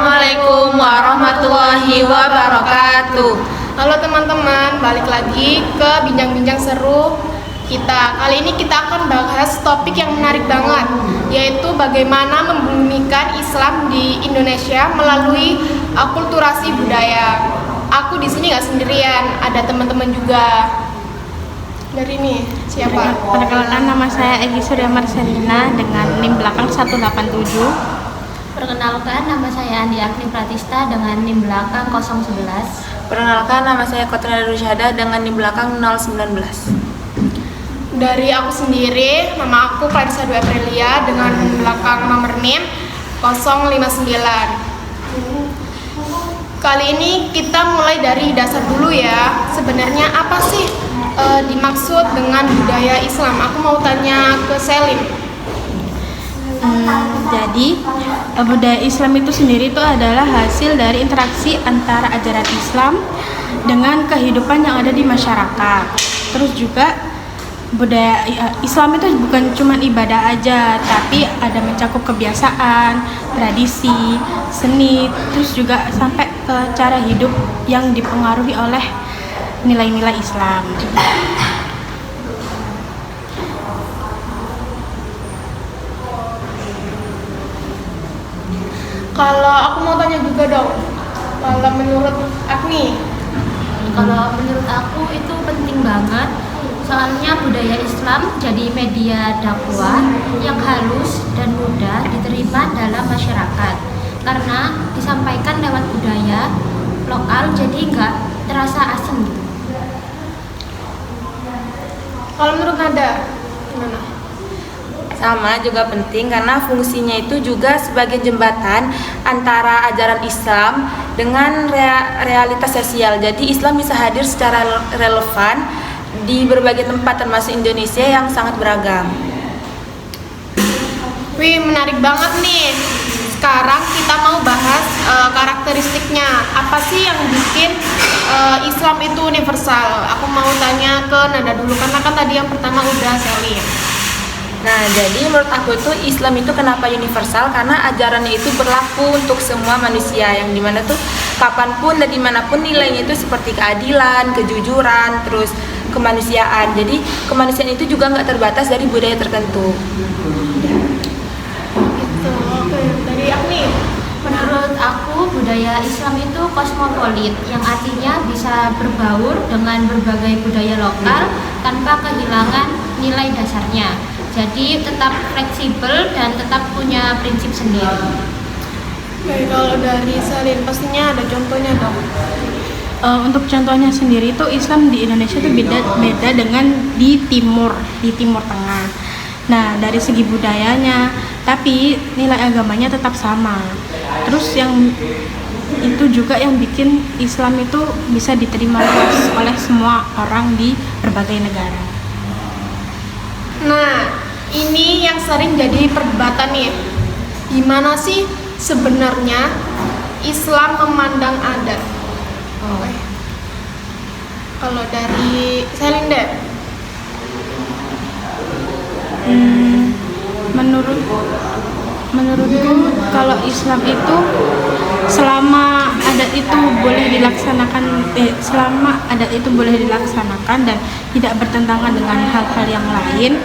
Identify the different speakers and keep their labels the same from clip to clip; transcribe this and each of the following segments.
Speaker 1: Assalamualaikum warahmatullahi wabarakatuh.
Speaker 2: Halo teman-teman, balik lagi ke bincang-bincang seru kita. Kali ini kita akan bahas topik yang menarik banget, yaitu bagaimana membumikan Islam di Indonesia melalui akulturasi budaya. Aku di sini nggak sendirian, ada teman-teman juga. Dari ini siapa?
Speaker 3: Perkenalkan, nama saya Egy Surya Marcelina dengan NIM belakang 187.
Speaker 4: Perkenalkan, nama saya Andi Agni Pratista dengan NIM belakang 011.
Speaker 1: Perkenalkan, nama saya Kotrina Rusyada dengan NIM belakang 019.
Speaker 2: Dari aku sendiri, nama aku Clarissa Dwi Aprilia dengan belakang nomor NIM 059. Kali ini kita mulai dari dasar dulu ya. Sebenarnya apa sih dimaksud dengan budaya Islam? Aku mau tanya ke Selin.
Speaker 3: Jadi budaya Islam itu sendiri itu adalah hasil dari interaksi antara ajaran Islam dengan kehidupan yang ada di masyarakat. Terus juga budaya Islam itu bukan cuma ibadah aja, tapi ada mencakup kebiasaan, tradisi, seni, terus juga sampai ke cara hidup yang dipengaruhi oleh nilai-nilai Islam.
Speaker 2: Kalau aku mau tanya juga dong, kalau menurut Agni?
Speaker 4: Kalau menurut aku itu penting banget, soalnya budaya Islam jadi media dakwah yang halus dan mudah diterima dalam masyarakat karena disampaikan lewat budaya lokal, jadi nggak terasa asing gitu.
Speaker 2: Kalau menurut Nada, gimana?
Speaker 1: Sama, juga penting karena fungsinya itu juga sebagai jembatan antara ajaran Islam dengan realitas sosial. Jadi Islam bisa hadir secara relevan di berbagai tempat termasuk Indonesia yang sangat beragam.
Speaker 2: Wih, menarik banget nih. Sekarang kita mau bahas karakteristiknya. Apa sih yang bikin Islam itu universal? Aku mau tanya ke Nada dulu karena kan tadi yang pertama udah Selin.
Speaker 1: Nah, jadi menurut aku itu Islam itu kenapa universal? Karena ajarannya itu berlaku untuk semua manusia, yang dimana tuh kapanpun dan dimanapun nilainya itu seperti keadilan, kejujuran, terus kemanusiaan. Jadi kemanusiaan itu juga nggak terbatas dari budaya tertentu.
Speaker 2: Gitu. Oke, dari Agni.
Speaker 4: Menurut aku budaya Islam itu kosmopolit, yang artinya bisa berbaur dengan berbagai budaya lokal tanpa kehilangan nilai dasarnya. Jadi tetap fleksibel dan tetap punya prinsip sendiri.
Speaker 2: Oke, kalau dari Selin pastinya ada contohnya dong.
Speaker 3: Untuk contohnya sendiri itu Islam di Indonesia itu beda dengan di Timur Tengah. Nah, dari segi budayanya, tapi nilai agamanya tetap sama. Terus yang itu juga yang bikin Islam itu bisa diterima oleh semua orang di berbagai negara.
Speaker 2: Nah, ini yang sering jadi perdebatan nih. Gimana sih sebenarnya Islam memandang adat? Kalau dari Selin deh.
Speaker 3: Menurutku kalau Islam itu selama adat itu boleh dilaksanakan dan tidak bertentangan dengan hal-hal yang lain,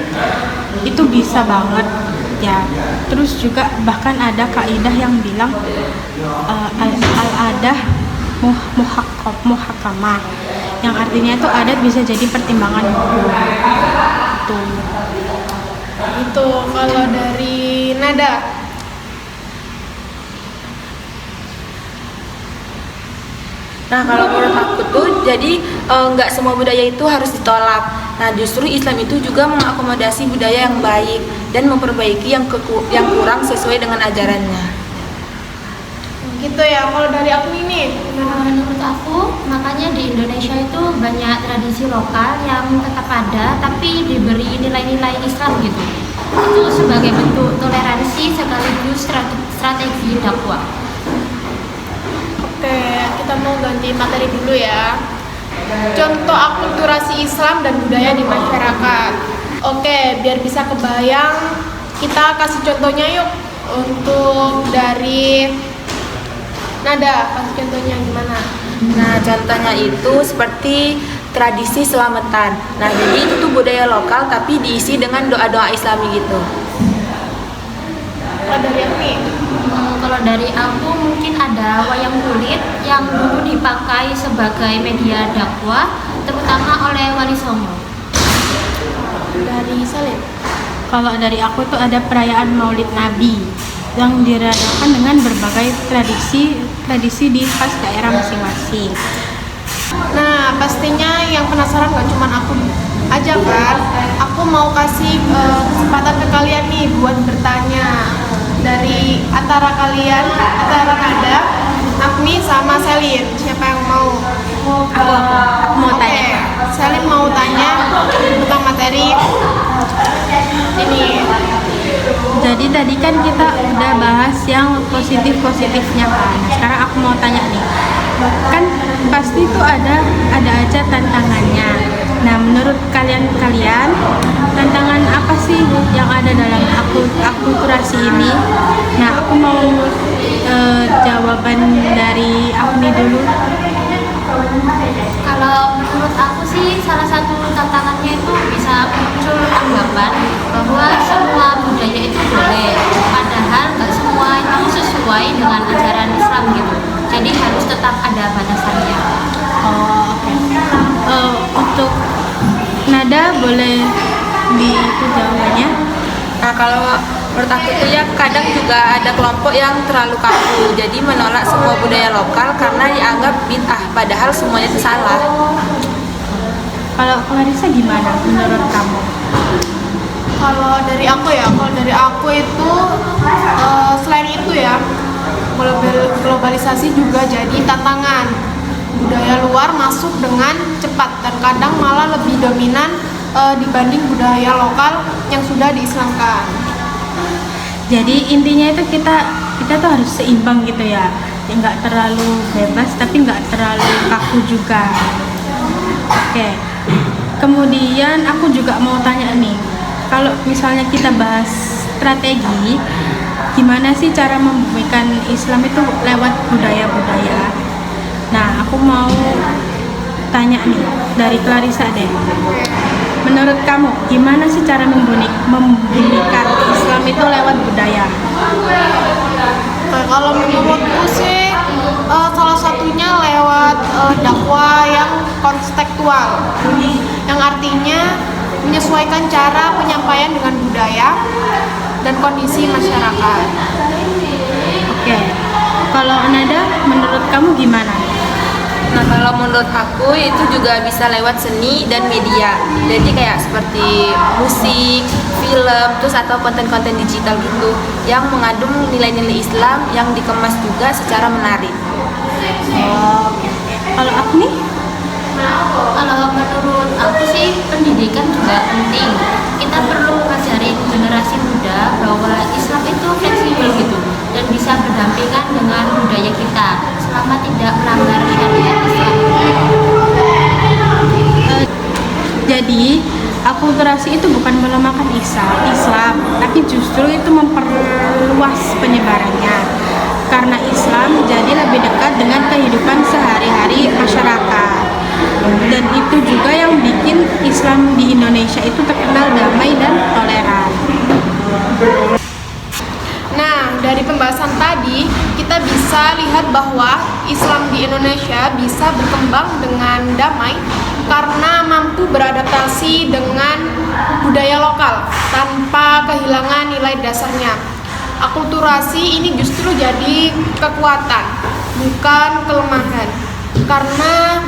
Speaker 3: itu bisa banget ya. Terus juga bahkan ada kaidah yang bilang al-adah muhakamah, yang artinya itu adat bisa jadi pertimbangan hukum.
Speaker 2: Itu kalau dari Nada.
Speaker 1: Nah, kalau menurut aku tuh jadi nggak semua budaya itu harus ditolak. Nah, justru Islam itu juga mengakomodasi budaya yang baik dan memperbaiki yang kurang sesuai dengan ajarannya.
Speaker 2: Gitu ya. Kalau dari aku ini,
Speaker 4: Menurut aku, makanya di Indonesia itu banyak tradisi lokal yang tetap ada tapi diberi nilai-nilai Islam gitu. Itu sebagai bentuk toleransi sekaligus strategi dakwah.
Speaker 2: oke, kita mau ganti materi dulu ya. Contoh akulturasi Islam dan budaya di masyarakat. Oke, biar bisa kebayang, kita kasih contohnya yuk. Untuk dari Nada, kasih contohnya gimana?
Speaker 1: Nah, contohnya itu seperti tradisi selamatan. Nah, jadi itu tuh budaya lokal tapi diisi dengan doa-doa Islami gitu.
Speaker 2: Kalau dari aku nih,
Speaker 4: Kalau dari aku mungkin ada wayang kulit yang dulu dipakai sebagai media dakwah, terutama oleh Wali Songo.
Speaker 2: dari Salim.
Speaker 3: Kalau dari aku itu ada perayaan Maulid Nabi yang dirayakan dengan berbagai tradisi di khas daerah masing-masing.
Speaker 2: Nah, pastinya yang penasaran gak cuma aku aja kan. Aku mau kasih kesempatan ke kalian nih buat bertanya. Dari antara kalian, antara Nada, Agni sama Selin, siapa yang mau?
Speaker 3: Aku mau tanya.
Speaker 2: Selin mau tanya tentang materi ini.
Speaker 3: Jadi tadi kan kita udah bahas yang positifnya kan. Nah, sekarang aku mau tanya nih. Kan pasti itu ada aja tantangannya. Nah, menurut kalian tantangan apa sih yang ada dalam akulturasi ini? Nah, aku mau jawaban dari Agni dulu.
Speaker 4: Kalau menurut aku sih salah satu tantangannya itu bisa muncul anggapan bahwa semua budaya itu boleh, padahal nggak semua itu sesuai dengan ajaran Islam gitu. Jadi harus tetap ada batasannya.
Speaker 3: Oh, oke. Untuk Nada boleh itu jawabannya.
Speaker 1: Nah, kalau menurut aku itu ya kadang juga ada kelompok yang terlalu kaku, jadi menolak semua budaya lokal karena dianggap bid'ah, padahal semuanya itu salah.
Speaker 3: Kalau Clarissa gimana menurut kamu?
Speaker 2: Kalau dari aku itu selain itu ya, globalisasi juga jadi tantangan. Budaya luar masuk dengan cepat dan kadang malah lebih dominan dibanding budaya lokal yang sudah diislamkan.
Speaker 3: Jadi intinya itu kita tuh harus seimbang gitu ya, nggak terlalu bebas tapi nggak terlalu kaku juga. Oke. Kemudian aku juga mau tanya nih, kalau misalnya kita bahas strategi, gimana sih cara membumikan Islam itu lewat budaya-budaya? Nah, aku mau tanya nih dari Clarissa deh. Menurut kamu, gimana sih cara membumikan Islam itu lewat budaya?
Speaker 2: Kalau menurutku sih salah satunya lewat dakwah yang kontekstual, yang artinya menyesuaikan cara penyampaian dengan budaya dan kondisi masyarakat.
Speaker 3: Oke. Kalau Nada, menurut kamu gimana?
Speaker 1: Nah, kalau menurut aku itu juga bisa lewat seni dan media. Jadi kayak seperti musik, film, terus atau konten-konten digital gitu yang mengandung nilai-nilai Islam yang dikemas juga secara menarik.
Speaker 3: Oke. Kalau aku nih?
Speaker 4: Kalau menurut aku sih pendidikan juga penting. Kita perlu ngajarin generasi muda bahwa Islam itu fleksibel gitu dan bisa berdampingan dengan budaya kita selama tidak melanggar syariat Islam.
Speaker 3: Jadi akulturasi itu bukan melemahkan Islam, tapi justru itu memperluas penyebarannya. Karena Islam jadi lebih dekat dengan kehidupan sehari-hari masyarakat. Dan itu juga yang bikin Islam di Indonesia itu terkenal damai dan toleran.
Speaker 2: Nah, dari pembahasan tadi kita bisa lihat bahwa Islam di Indonesia bisa berkembang dengan damai karena mampu beradaptasi dengan budaya lokal tanpa kehilangan nilai dasarnya. Akulturasi ini justru jadi kekuatan, bukan kelemahan, karena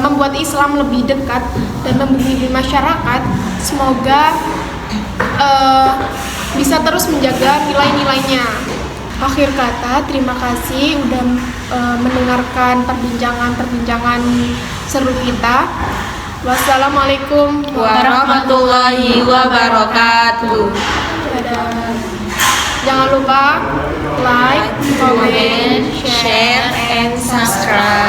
Speaker 2: membuat Islam lebih dekat dan membumi masyarakat. Semoga bisa terus menjaga nilai-nilainya. Akhir kata, terima kasih udah mendengarkan perbincangan seru kita. Wassalamualaikum
Speaker 1: Warahmatullahi wabarakatuh.
Speaker 2: Dadah. Jangan lupa like, comment,
Speaker 1: Share and subscribe.